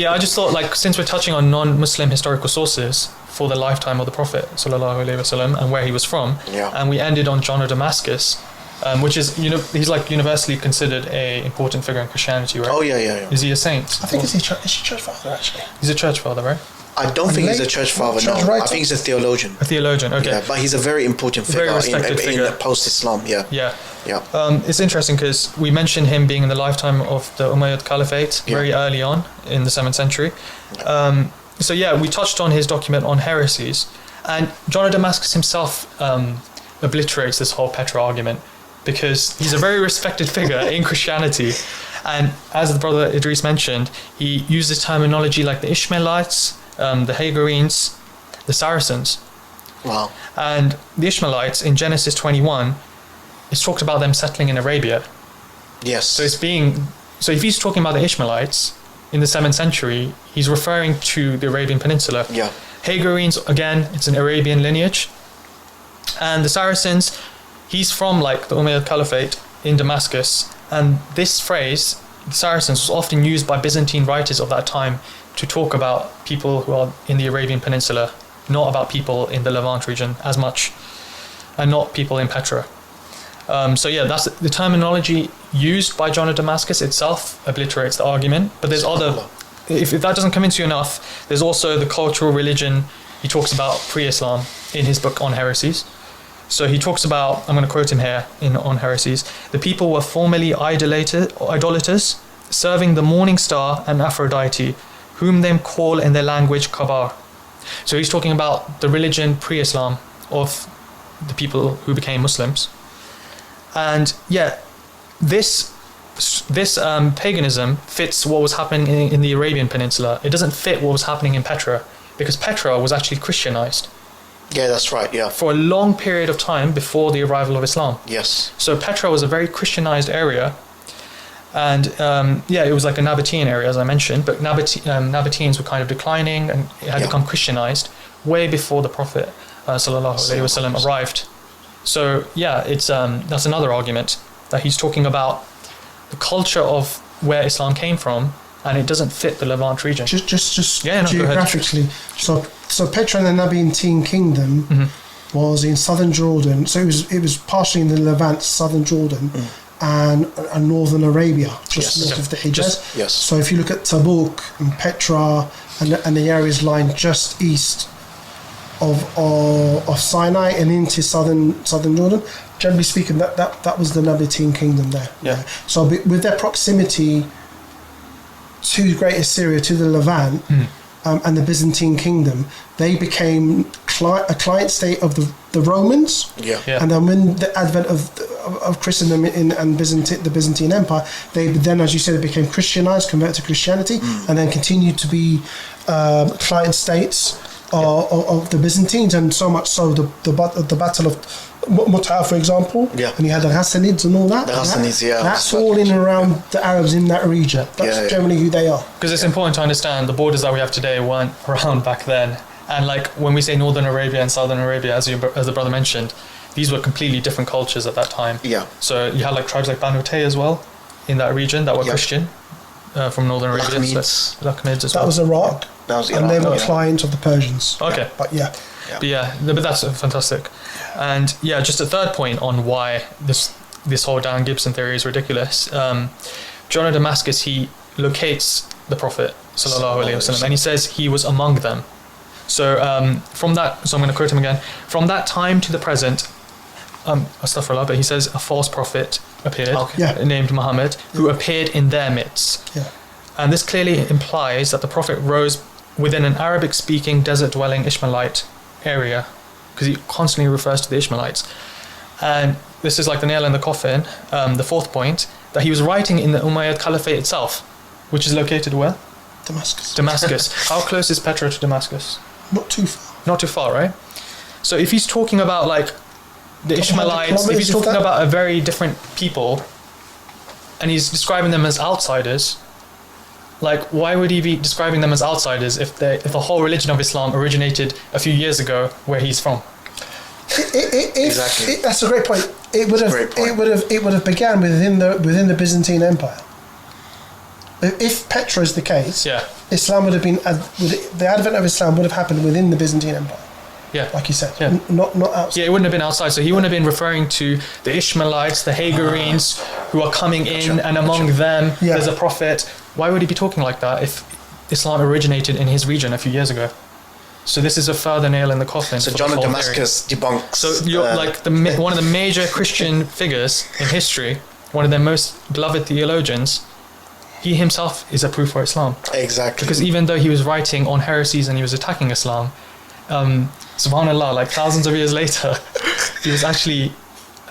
Yeah, I just thought, like, since we're touching on non-Muslim historical sources for the lifetime of the Prophet sallallahu alaihi wasallam and where he was from, and we ended on John of Damascus, which is, he's like universally considered a important figure in Christianity, right? Oh yeah. Is he a saint? I think is he church father actually? He's a church father, right? I don't think he's a church father. No, I think he's a theologian. A theologian, okay. Yeah, but he's a very important figure, in post-Islam. Yeah. It's interesting because we mentioned him being in the lifetime of the Umayyad Caliphate very early on in the 7th century. We touched on his document on heresies, and John of Damascus himself obliterates this whole Petra argument because he's a very respected figure in Christianity. And as the brother Idris mentioned, he uses terminology like the Ishmaelites, the Hagarenes, the Saracens. Wow. And the Ishmaelites in Genesis 21, it's talked about them settling in Arabia. Yes. So if he's talking about the Ishmaelites in the 7th century, he's referring to the Arabian Peninsula. Yeah. Hagarenes, again, it's an Arabian lineage. And the Saracens, he's from like the Umayyad Caliphate in Damascus. And this phrase, the Saracens, was often used by Byzantine writers of that time to talk about people who are in the Arabian Peninsula, not about people in the Levant region as much, and not people in Petra. That's the terminology used by John of Damascus itself obliterates the argument. But there's other, if that doesn't convince you enough, there's also the cultural religion he talks about pre-Islam in his book on heresies. So he talks about, I'm going to quote him here on heresies, the people were formerly idolaters, serving the morning star and Aphrodite, whom they call in their language Kabar. So he's talking about the religion pre-Islam of the people who became Muslims. And this paganism fits what was happening in the Arabian Peninsula. It doesn't fit what was happening in Petra, because Petra was actually Christianized. Yeah, that's right, yeah. For a long period of time before the arrival of Islam. Yes. So Petra was a very Christianized area. And it was like a Nabatean area, as I mentioned, but Nabateans were kind of declining and it had become Christianized way before the Prophet sallallahu alaihi wasallam arrived. So it's that's another argument that he's talking about the culture of where Islam came from, and it doesn't fit the Levant region. Just geographically. So Petra and the Nabatean kingdom was in southern Jordan. So it was partially in the Levant, southern Jordan. And northern Arabia, north of the Hijaz. Yes. So if you look at Tabuk and Petra and the areas lying just east of Sinai and into southern Jordan, generally speaking, that was the Nabatean kingdom there. Yeah. So with their proximity to Greater Syria, to the Levant, and the Byzantine kingdom, they became a client state of the Romans. Yeah. And then when the advent of Christendom and the Byzantine Empire, they then, as you said, it became Christianized, converted to Christianity, and then continued to be client states of the Byzantines, and so much so the Battle of Mu'tah, for example, and you had the Hassanids and all that. The Hassanids, that's all in and around the Arabs in that region. That's generally who they are. Because it's important to understand the borders that we have today weren't around back then. And like when we say Northern Arabia and Southern Arabia, as the brother mentioned, these were completely different cultures at that time. Yeah. So you had like tribes like Banu Tay as well in that region that were Christian from Northern Arabia. Lakhmids as well. That was Iraq. And they were clients of the Persians. Okay. But but that's fantastic. And just a third point on why this whole Dan Gibson theory is ridiculous. John of Damascus, he locates the Prophet sallallahu alaihi wasallam, and he says he was among them. So I'm going to quote him again. From that time to the present, astaghfirullah, but he says a false prophet appeared, named Muhammad, who appeared in their midst. Yeah. And this clearly implies that the Prophet rose within an Arabic-speaking, desert-dwelling Ishmaelite area, because he constantly refers to the Ishmaelites. And this is like the nail in the coffin, the fourth point, that he was writing in the Umayyad Caliphate itself, which is located where? Damascus. How close is Petra to Damascus? Not too far. Not too far, right? So if he's talking about like the Ishmaelites, if he's talking about a very different people, and he's describing them as outsiders, like why would he be describing them as outsiders if the whole religion of Islam originated a few years ago where he's from? Exactly. That's a great point. It would have began within the Byzantine Empire. If Petra is the case, Yeah. Islam would have been the advent of Islam would have happened within the Byzantine Empire, Yeah. like you said, Yeah. not outside. Yeah, it wouldn't have been outside. So he wouldn't have been referring to the Ishmaelites, the Hagarenes, who are coming in, and among them there's a prophet. Why would he be talking like that if Islam originated in his region a few years ago? So this is a further nail in the coffin. So John of Damascus debunks. So you're like one of the major Christian figures in history, one of their most beloved theologians. He himself is a proof for Islam. Exactly. Because even though he was writing on heresies and he was attacking Islam, subhanallah, like thousands of years later, he was actually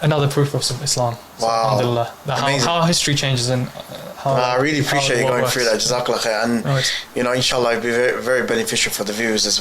another proof of Islam. Wow. Alhamdulillah. How history changes and how. I really appreciate you going through that. Jazakallah khair. And, No, inshallah, it'll be very, very beneficial for the viewers as well.